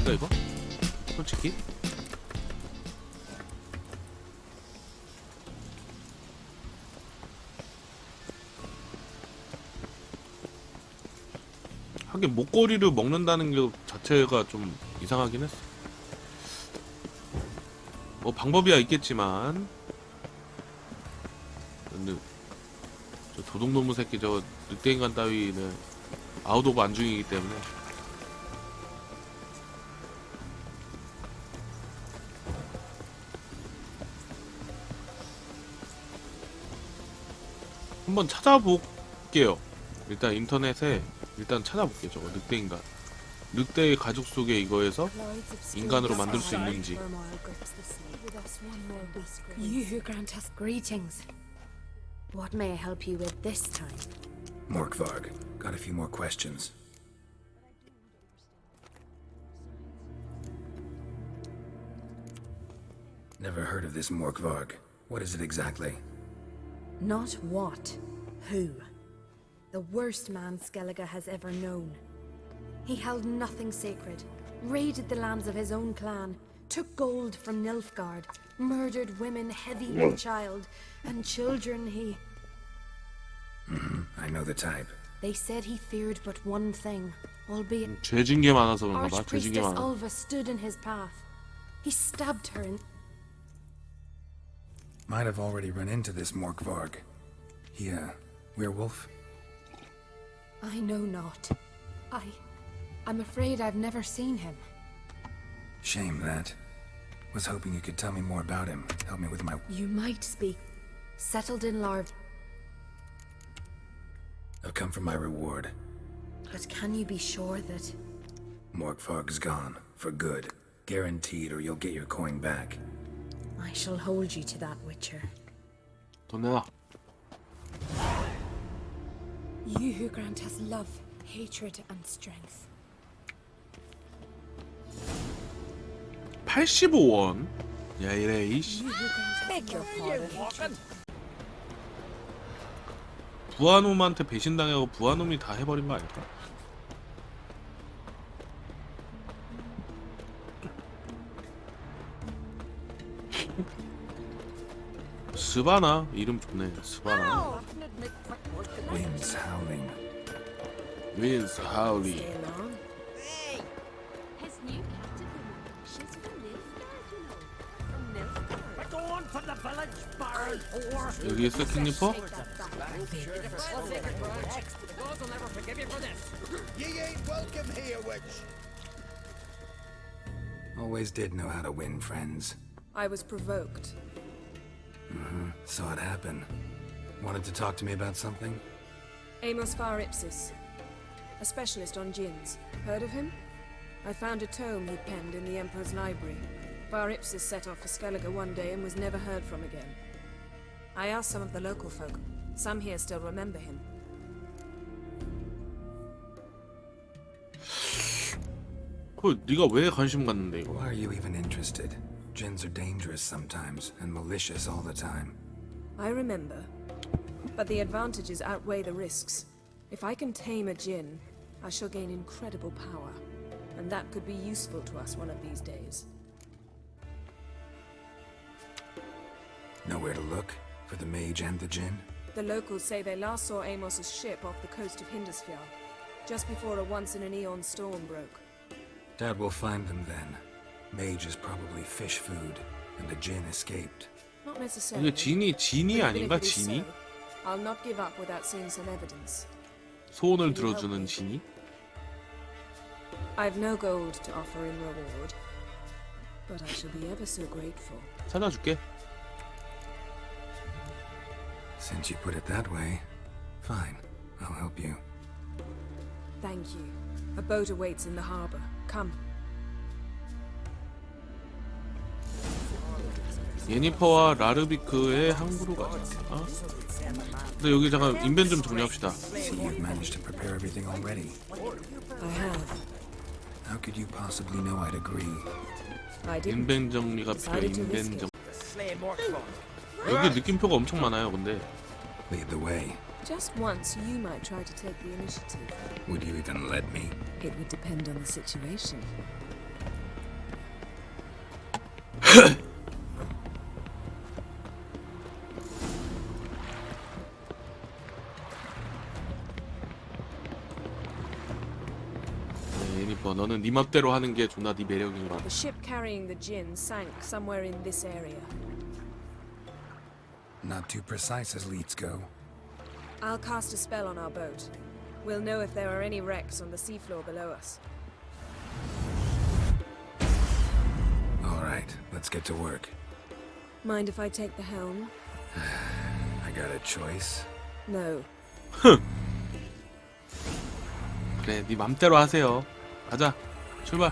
될까 이거? 솔직히? 하긴 목걸이를 먹는다는 게 자체가 좀 이상하긴 했어. 뭐 방법이야 있겠지만, 근데 저 도둑놈의 새끼 저 늑대인간 따위는 아웃 오브 안중이기 때문에 한번 찾아볼게요. 일단 인터넷에 일단 찾아볼게요. 저거 늑대인간, 늑대의 가죽 속에 이거에서 인간으로 만들 수 있는지. You who grant us greetings. What may I help you with this time? Morkvarg, got a few more questions. Never heard of this Morkvarg. What is it exactly? Not what, who. The worst man Skellige has ever known. He held nothing sacred, raided the lands of his own clan, took gold from Nilfgaard, murdered women heavy with child, and children he... I know the type. They said he feared but one thing, albeit... 죄진 게 많아서 그런가 봐. 죄진 게 Archpriestess 많아. Ulva stood in his path. He stabbed her and... Might have already run into this Morkvarg. He, werewolf? I know not. I'm afraid I've never seen him. Shame that. Was hoping you could tell me more about him. Help me with my... You might speak. Settled in Larv. I've come for my reward. But can you be sure that... Morkvarg's gone. For good. Guaranteed, or you'll get your coin back. I shall hold you to that, Witcher. 돈 내놔. You who grant us love, hatred, and strength. 85원. 야 이래 이씨. You who grant us love, 부하놈한테 배신당하고 부하놈이 다 해버린 거 아닐까? 스바나 이름 좋네. 스바나. Winds howling. 윈스 하울리. His new captive woman, she's from Nilfgaard, you know. From Nilfgaard. We're going for the village baron horse. 여기 있어 킹리퍼? The gods will never forgive you for this. Ye ain't welcome here, witch. Always did know how to win friends. I was provoked. Saw it happen. Wanted to talk to me about something? Amos Var Ipsis, a specialist on djinns. Heard of him? I found a tome he penned in the Emperor's library. Var Ipsis set off for Skellige one day and was never heard from again. I asked some of the local folk. Some here still remember him. 네가 왜 관심 갖는데 이거? Why are you even interested? Djinns are dangerous sometimes, and malicious all the time. I remember. But the advantages outweigh the risks. If I can tame a djinn, I shall gain incredible power. And that could be useful to us one of these days. Nowhere to look? For the mage and the djinn? The locals say they last saw Amos's ship off the coast of Hindisfjall, just before a once-in-an-eon storm broke. Dad will find them then. Mage is probably fish food, and the djinn escaped. Not necessarily. 이게 진이 But even 아닌가? if it is 진이? so, I'll not give up without seeing some evidence. 소원을 들어주는 진이? I've no gold to offer in reward, but I shall be ever so grateful. 찾아줄게. Since you put it that way, fine. I'll help you. Thank you. A boat awaits in the harbor. Come. 예니퍼와 라르비크의 항구로 가자. 근데 여기 잠깐 인벤 좀 정리합시다. So you've managed to prepare everything already. I have. How could you possibly know I'd agree? I didn't. 인벤 정리가 필요해. Decided to risk 인벤 정. it. Slay Morkvarg. 여기 느낌표가 엄청 많아요. 근데 Lead the way. Just once, you might try to take the initiative. Would you even let me? It would depend on the situation. 좋아. 너는 네 맘대로 하는 게 존나 네 매력인 거야. The ship carrying the Jinn sank somewhere in this area. Not too precise as leads go. I'll cast a spell on our boat. We'll know if there are any wrecks on the seafloor below us. All right, let's get to work. Mind if I take the helm? I got a choice. No. 그래, 네 맘대로 하세요. 가자, 출발.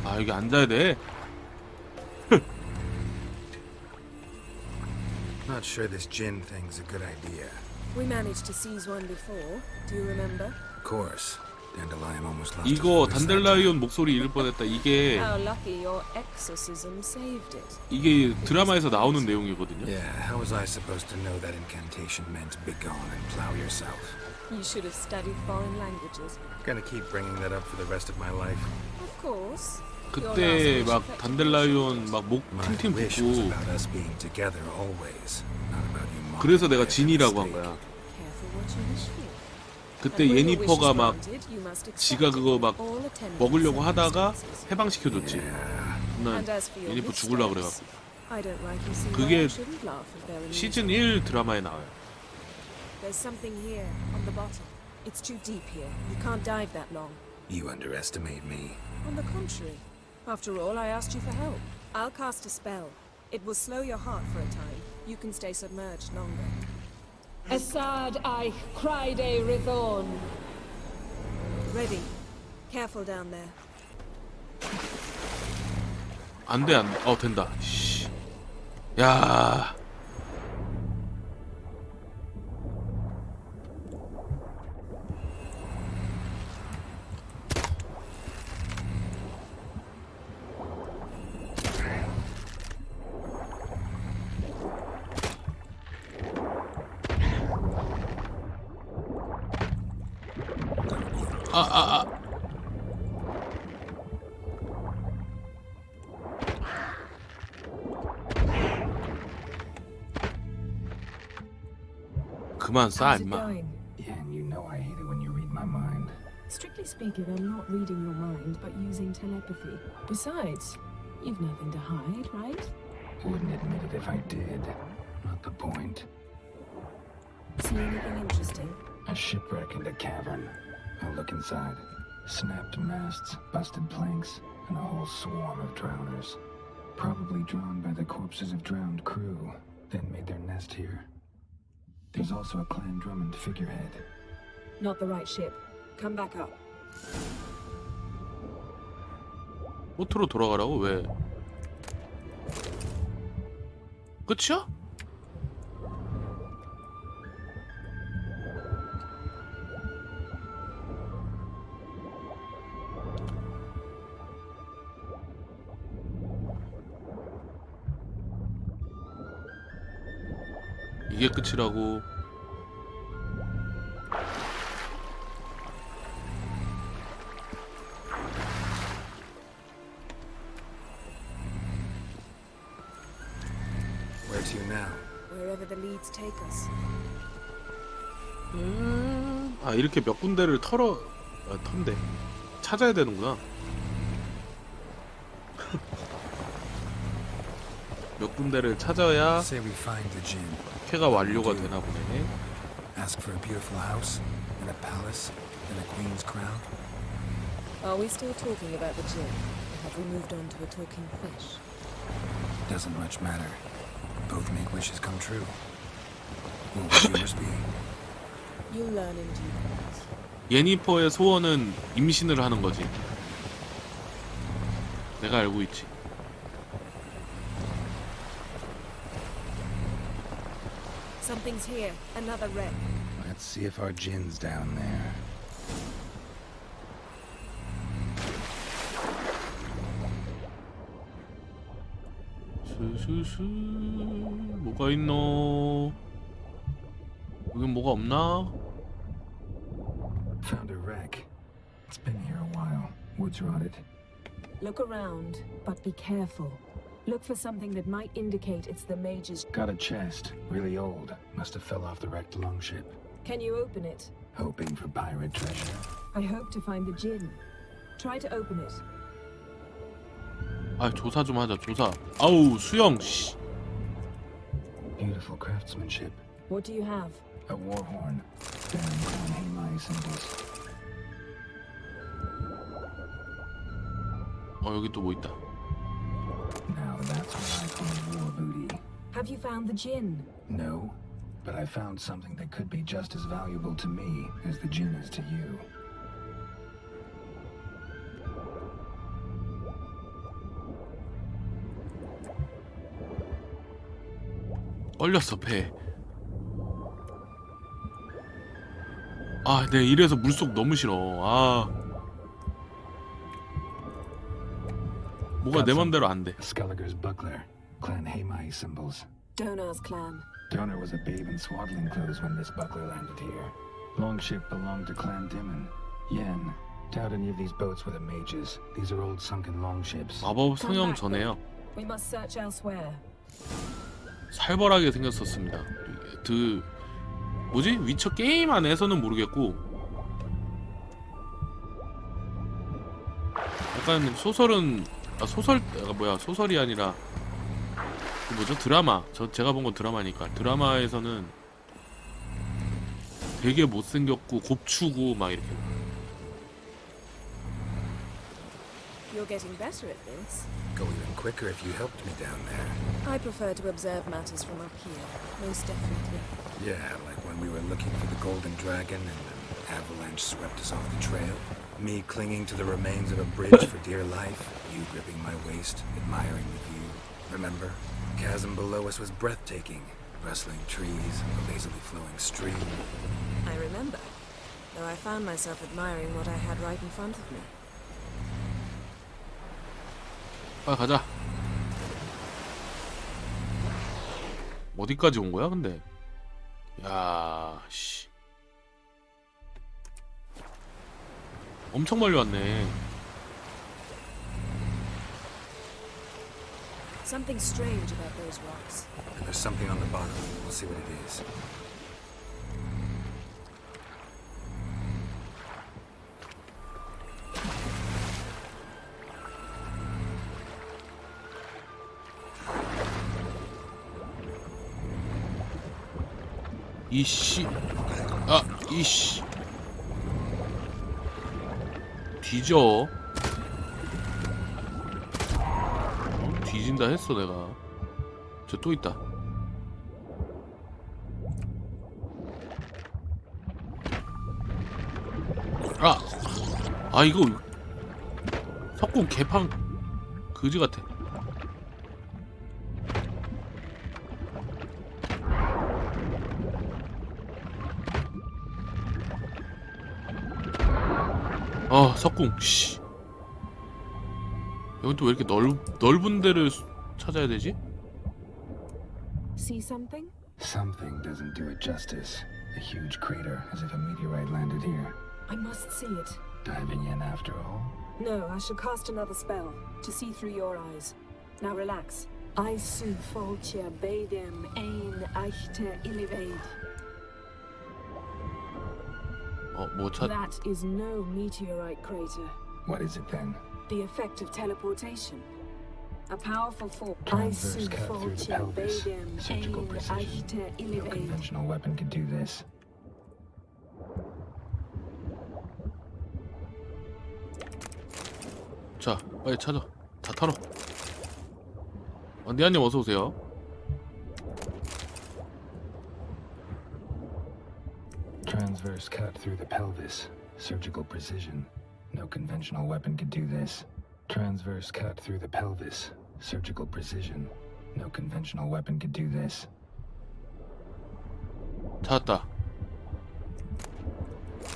아, 여기 앉아야 돼. Not sure this gin thing's a good idea. We managed to seize one before. Do you remember? Of course. Dandelion almost lost 이거 his voice that time. 단델라이온 목소리 잃을 뻔했다. 이게 How lucky your exorcism saved it. 이게 드라마에서 나오는 내용이거든요. Yeah, how was I supposed to know that incantation meant begone and plow yourself? You should have studied foreign languages. Gonna keep bringing that up for the rest of my life. Of course. 그때 막 단델라이온 막 목 My 팅팅 wish was 붓고 about us being together always, not about you mocking 그래서 내가 me at 진이라고 한 mistake. 거야. Careful what you wish for. 그때 And when your wish 예니퍼가 is 막 granted, you must accept 지가 it. 그거 막 All attendant 먹으려고 하다가 circumstances. 해방시켜줬지. Yeah. 난 And as for your 예니퍼 죽을라 mistakes, 그래갖고. I don't like you see 그게 why I shouldn't laugh if they're amusing. 시즌 1 드라마에 나와요. There's something here on the bottom. It's too deep here. You can't dive that long. You underestimate me. On the contrary. After all, I asked you for help. I'll cast a spell. It will slow your heart for a time. You can stay submerged longer. Assad I Criday Rithorn. Ready. Careful down there. 안 돼, 안 돼. 된다. 씨. 야. 그만 싸, How's it 임마. going? Yeah, and you know I hate it when you read my mind. Strictly speaking, I'm not reading your mind, but using telepathy. Besides, you've nothing to hide, right? Wouldn't admit it if I did. Not the point. See anything interesting? A shipwreck in a cavern. I'll look inside. Snapped masts, busted planks, and a whole swarm of drowners. Probably drawn by the corpses of drowned crew, then made their nest here. There's also a Clan Drummond figurehead. Not the right ship. Come back up. 포트로 돌아가라고? 왜? 끝이야? 이게 끝이라고. Where to now? Wherever the leads take us. 이렇게 몇 군데를 턴데 찾아야 되는구나. 몇 군데를 찾아야 Say we find the gin. 캐가 완료가 되나 보네. Ask for a beautiful house, and a palace, and a queen's crown. Are we still talking about the gin? Or have we moved on to a talking fish? Doesn't much matter. Both make wishes come true. What would yours be? You'll learn in due course. 예니퍼의 소원은 임신을 하는 거지. 내가 알고 있지. Something's here. Another wreck. Let's see if our gin's down there. 스스스 뭐가 있노? 여긴 뭐가 없나? Found a wreck. It's been here a while. Wood's rotted. Look around, but be careful. Look for something that might indicate it's the mage's. Got a chest, really old. Must have fell off the wrecked longship. Can you open it? Hoping for pirate treasure. I hope to find the gin. Try to open it. 아, 조사 좀 하자. 조사. 아우, 수영. 씨. Beautiful craftsmanship. What do you have? A war horn. Bearing Clan Hamai symbols. 여기 또 뭐 있다. Now that's what I call war booty. Have you found the gin? No, but I found something that could be just as valuable to me as the gin is to you. 얼렸어, 배. 아, 내 이래서 물속 너무 싫어. 아. 뭐가 내 맘대로 안 돼. Skelliger's buckler. Clan Hamai symbols. Donar's clan. Donor was a babe in swaddling clothes when this buckler landed here. Longship belonged to Clan Dimon. Yen. Doubt any of these boats were the mages. These are old sunken longships. 마법 성형 전에요. We must search elsewhere. 살벌하게 생겼었습니다. 그 뭐지? 위쳐 게임 안에서는 모르겠고 약간 소설은 소설이 아니라 그 뭐죠? 드라마. 제가 본 건 드라마니까. 드라마에서는 되게 못생겼고 곱추고 막 이렇게. You're getting better at this. Go even quicker if you helped me down there. I prefer to observe matters from up here, most definitely. Yeah, like when we were looking for the Golden Dragon and an avalanche swept us off the trail. Me clinging to the remains of a bridge for dear life. You gripping my waist, admiring the view. Remember? The chasm below us was breathtaking. Rustling trees, a lazily flowing stream. I remember, though I found myself admiring what I had right in front of me. 빨리 가자. 어디까지 온 거야, 근데? 야, 씨. 엄청 멀리 왔네. Something strange about those rocks. And there's something on the bottom. We'll see what it is. 이씨. 아, 이씨. 뒤져. 뒤진다 했어, 내가. 저 또 있다. 아, 이거 석궁 개판 그지 같아. 석궁. 씨. 여기 또 왜 이렇게 넓은 데를 찾아야 되지? See something? Something doesn't do it justice. A huge crater, as if a meteorite landed here. I must see it. Diving in after all? No, I shall cast another spell to see through your eyes. Now relax. I su foltia bedem ein eichte illivaid. That is no meteorite crater. What is it then? The effect of teleportation. A powerful force. Transverse cut through the pelvis. Surgical precision. No conventional weapon could do this. 자, 빨리 찾아. 다 털어. 니아님 어서 오세요. Transverse cut through the pelvis. Surgical precision. No conventional weapon could do this. Transverse cut through the pelvis. Surgical precision. No conventional weapon could do this. 찾았다.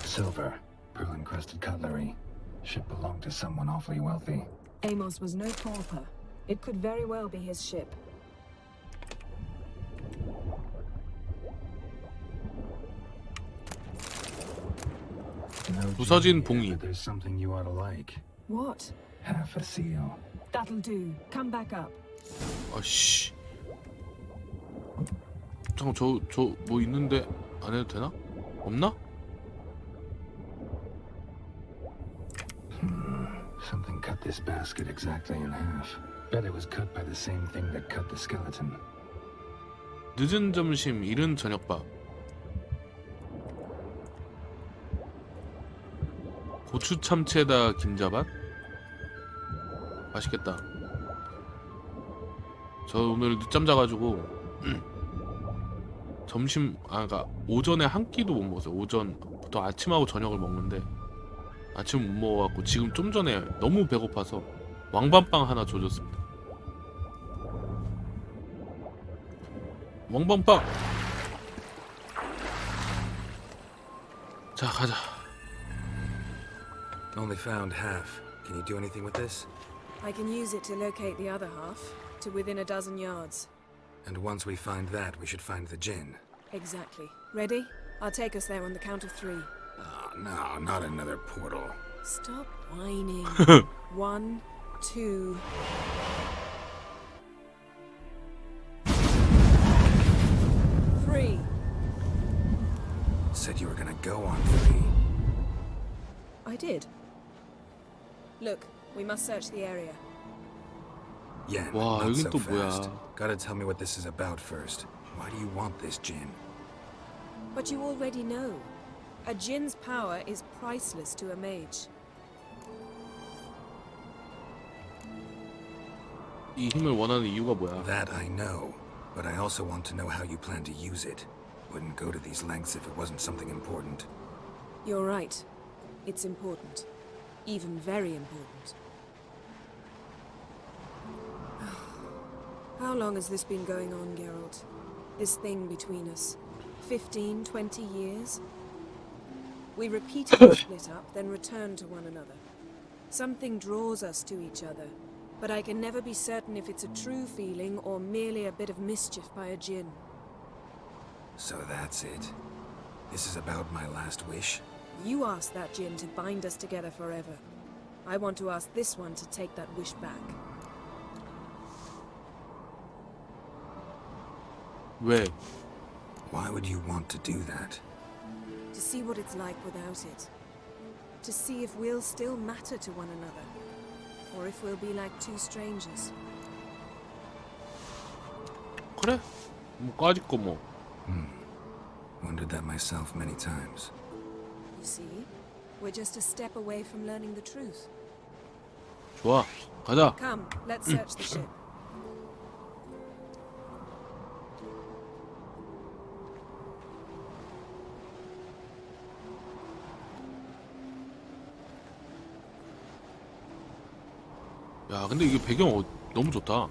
Silver. Pearl-encrusted cutlery. Ship belonged to someone awfully wealthy. Amos was no pauper. It could very well be his ship. No 부서진 genie, 봉이. but there's something you ought to like. What? Half a seal. That'll do. Come back up. 아씨. 잠깐 저 뭐 있는데 안 해도 되나? 없나? Something cut this basket exactly in half. Bet it was cut by the same thing that cut the skeleton. 늦은 점심, 이른 저녁밥. 고추 참치에다 김자반? 맛있겠다. 저 오늘 늦잠 자가지고 점심, 그러니까 오전에 한 끼도 못 먹었어요. 오전 보통 아침하고 저녁을 먹는데 아침 못 먹어갖고 지금 좀 전에 너무 배고파서 왕밤빵 하나 조졌습니다. 왕밤빵. 자, 가자. Only found half. Can you do anything with this? I can use it to locate the other half, to within a dozen yards. And once we find that, we should find the gin. Exactly. Ready? I'll take us there on the count of 3. Oh, no, not another portal. Stop whining. 1, 2... Said you were gonna go on 3. I did. Look, we must search the area. Yen, 와, not 여긴 so 또 fast. 뭐야? Gotta tell me what this is about first. Why do you want this gin? But you already know. A djinn's power is priceless to a mage. 이 힘을 원하는 이유가 뭐야? That I know, but I also want to know how you plan to use it. Wouldn't go to these lengths if it wasn't something important. You're right. It's important. Even very important. How long has this been going on, Geralt? This thing between us? 15, 20 years? We repeatedly split up, then returned to one another. Something draws us to each other, but I can never be certain if it's a true feeling or merely a bit of mischief by a djinn. So that's it. This is about my last wish? You asked that djinn to bind us together forever. I want to ask this one to take that wish back. 왜? Why would you want to do that? To see what it's like without it. To see if we'll still matter to one another. Or if we'll be like two strangers. 그래? 뭐 까짓 거 뭐. Wondered that myself many times. You see? We're just a step away from learning the truth. 좋아, 가자. Come, let's search the ship. 야, 근데 이게 배경 너무 좋다.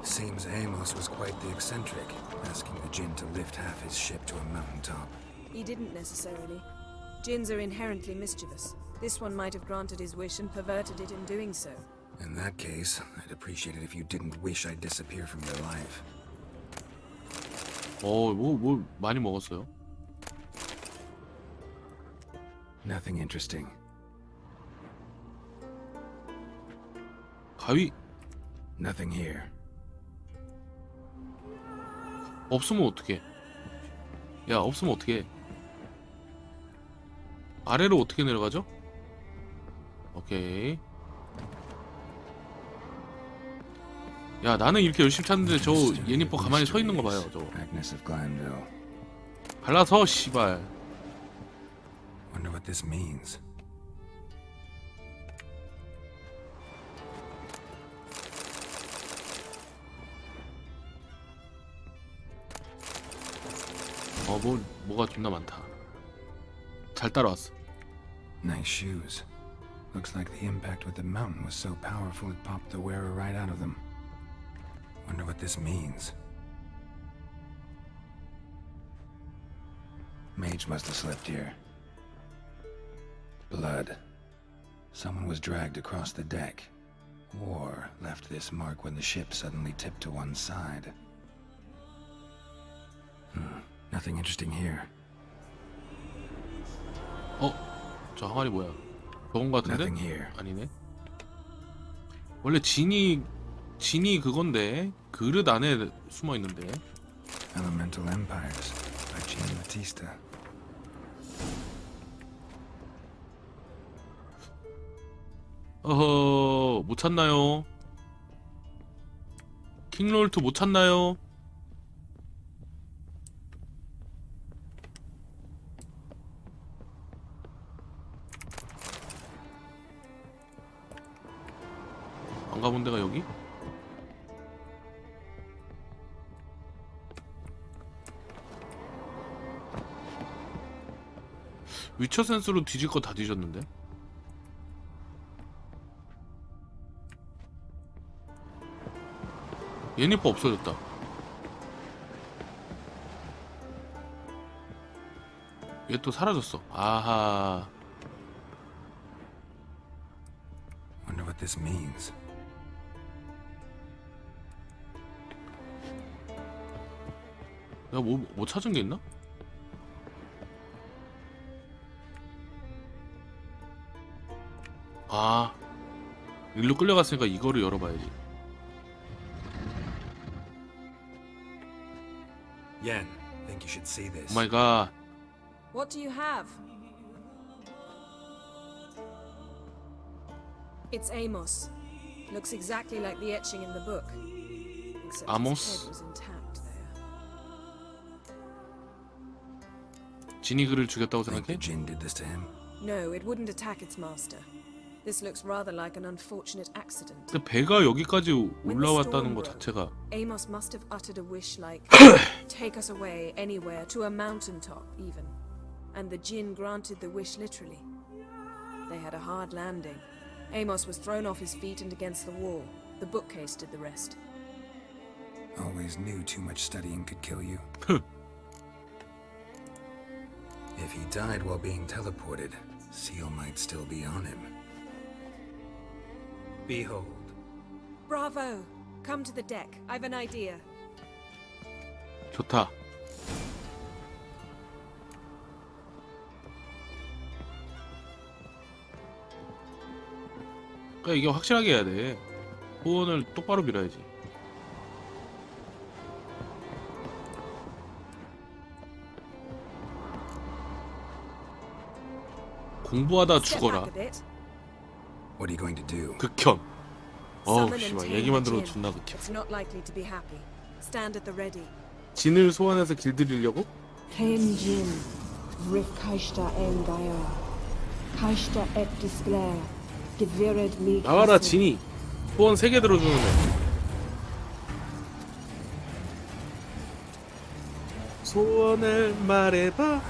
Seems Amos was quite the eccentric, asking the djinn to lift half his ship to a mountaintop. He didn't necessarily. Djinns are inherently mischievous. This one might have granted his wish and perverted it in doing so. In that case, I'd appreciate it if you didn't wish I'd disappear from your life. 뭐 많이 먹었어요. Nothing interesting. 가위 Nothing here. 없으면 어떡해? 야, 없으면 어떡해? 아래로 어떻게 내려가죠? 오케이. 야, 나는 이렇게 열심히 찾는데 저 예니퍼 가만히 서 있는 거 봐요. 저거 Agnes of Glanville. 갈라서 씨발. Wonder what this means. 뭐가 존나 많다. 잘 따라왔어. Nice shoes. Looks like the impact with the mountain was so powerful it popped the wearer right out of them. Wonder what this means. Mage must have slept here. Blood. Someone was dragged across the deck. Or left this mark when the ship suddenly tipped to one side. Nothing interesting here. 저 항아리 뭐야? 저건 같은데? Nothing here. 아니네. 원래 진이 그건데 그릇 안에 숨어 있는데. Elemental Empires by Jean Batista. 어허, 못 찾나요? 킹롤트 못 찾나요? 안 가본 데가 여기? 위쳐 센스로 뒤질 거 다 뒤졌는데? 얘니퍼 없어졌다. 얘 또 사라졌어. 아하. Wonder what this means. 내가 뭐 찾은 게 있나? 아, 일로 끌려갔으니까 이거를 열어봐야지. Yen, think you should see this. 오 마이 갓. What do you have? It's Amos. Looks exactly like the etching in the book. Except Amos? his head was intact there. 진이 그를 죽였다고 Think the 생각해? Jinn did this to him? No, it wouldn't attack its master. This looks rather like an unfortunate accident. 근데 배가 여기까지 올라왔다는 것 자체가 Amos must have uttered a wish like, take us away anywhere, to a mountaintop even. And the Jinn granted the wish literally. They had a hard landing. Amos was thrown off his feet and against the wall. The bookcase did the rest. Always knew too much studying could kill you. If he died while being teleported, Seal might still be on him. Behold. Bravo! Come to the deck. I've an idea. 좋다. 그러니까 이게 확실하게 해야 돼. 후원을 똑바로 빌어야지. 공부하다 Step 죽어라. back a bit. What are you going to do? 극혐. 어우 Summon and 씨발 tame 얘기만 the 들어도 Jinn. 존나 극혐. It's not likely to be happy. Stand at the ready. 진을 소환해서 길들이려고? Ken Jin, Rif Kaishta en Gaia, Kaishta et Displair, Gevired mi 나와라 진이. 소원 3개 들어주는 애. 소원을 말해봐.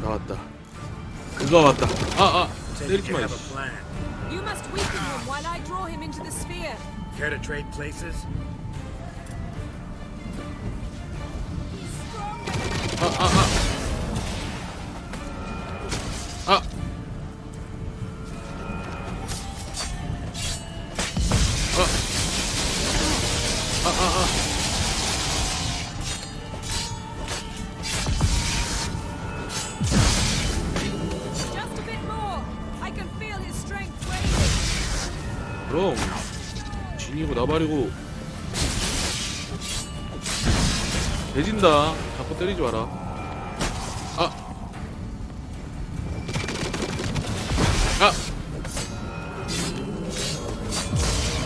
나왔다. 그가 왔다. 때리지 마. have a plan. You must weaken him while I draw him into the sphere. Care to trade places? Just a bit more. I can feel his strength waning. 그럼 진이고 나발이고 대진다. 자꾸 때리지 마라.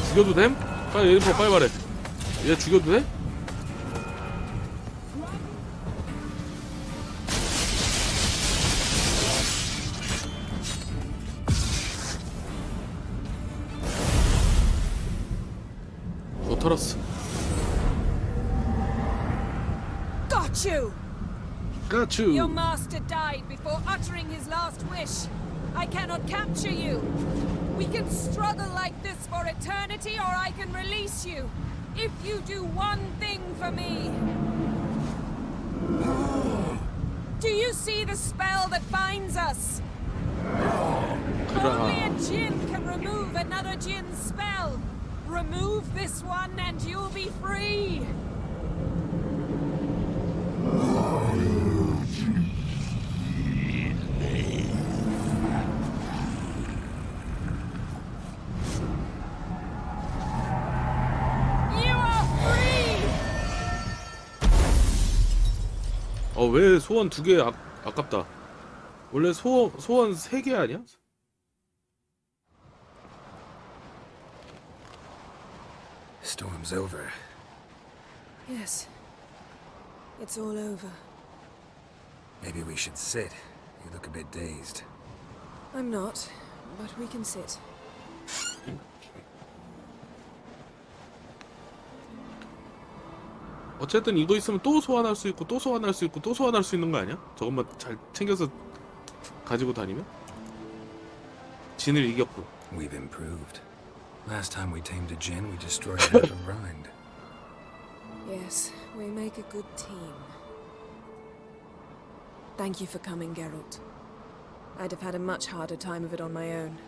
죽여도 됨? 빨리 얘 빨리 말해. 얘 죽여도 돼? 너 털었어. Got you! 까추. Your master died before uttering his last wish. I cannot capture you. We can struggle like this for eternity, or I can release you. If you do one thing for me. Do you see the spell that binds us? Only a Jinn can remove another Jinn's spell. Remove this one and you'll be free. 왜 소원 2개 아깝다. 원래 소원 3개 아니야? Storm's over. Yes. It's all over. Maybe we should sit. You look a bit dazed. I'm not, but we can sit. 어쨌든 이거 있으면 또 소환할 수 있고 또 소환할 수 있고 또 소환할 수 있는 거 아니야? 저것만 잘 챙겨서 가지고 다니면? 진을 이겼고. We've improved. Last time we tamed a djinn, we destroyed half of Rind. Yes, we make a good team. Thank you for coming, Geralt. I'd have had a much harder time of it on my own.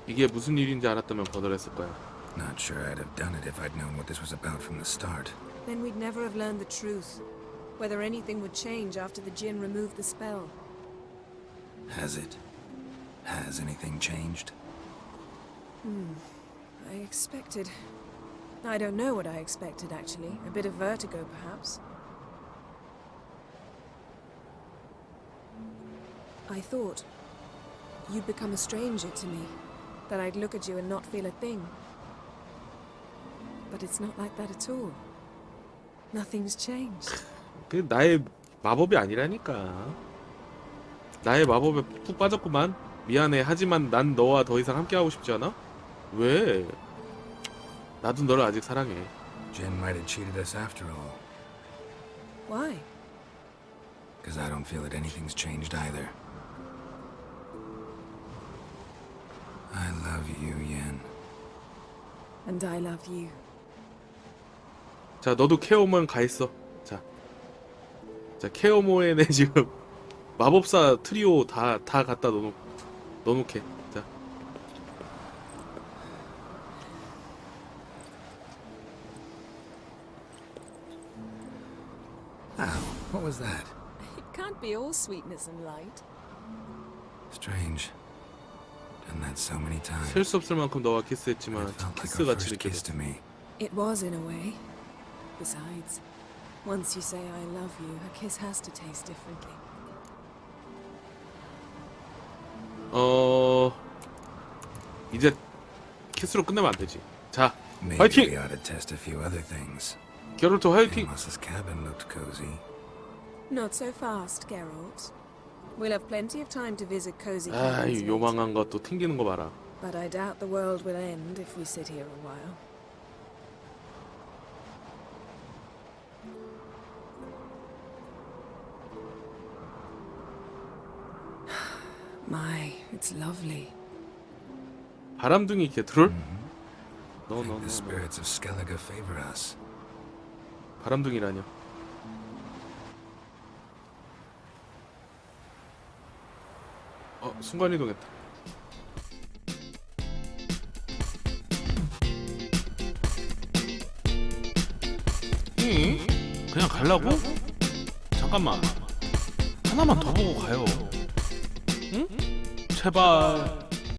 이게 무슨 일인지 알았다면 거절했을 거야. Not sure I'd have done it if I'd known what this was about from the start. Then we'd never have learned the truth. Whether anything would change after the djinn removed the spell. Has it? Has anything changed? I expected... I don't know what I expected, actually. A bit of vertigo, perhaps. I thought you'd become a stranger to me. That I'd look at you and not feel a thing. But it's not like that at all. Nothing's changed. 그 나의 마법이 아니라니까. 나의 마법에 푹 빠졌구만. 미안해. 하지만 난 너와 더 이상 함께하고 싶지 않아? 왜? 나도 너를 아직 사랑해. Jinn might have cheated us after all. Why? Because I don't feel that anything's changed either. I love you, Yen. And I love you. 자, 너도 케어모엔 가 있어. 자, 케어모엔에 지금 마법사 트리오 다 갖다 넣어놓게. 자. Ow, what was that? It can't be all sweetness and light. Strange. Done that so many times. 셀 수 없을 만큼 너와 키스했지만 It felt like 키스 our 같이 first kiss 느껴졌어. to me. It was in a way. Besides, once you say I love you, a kiss has to taste differently. 이제 키스로 끝내면 안 되지. 자, Maybe 화이팅! we ought to test a few other things. 게롤트 화이팅! Amos's cabin looked cozy. Not so fast, Geralt. We'll have plenty of time to visit cozy 아, cabins 이 later. 요망한 것도 튕기는 거 봐라. But I doubt the world will end if we sit here a while. My, it's lovely. 바람둥이 개트롤? I think the spirits of Skellige favor us. 바람둥이라뇨. 순간이동했다. 그냥 가려고? 잠깐만. 하나만 더 보고 가요. 응? 제발.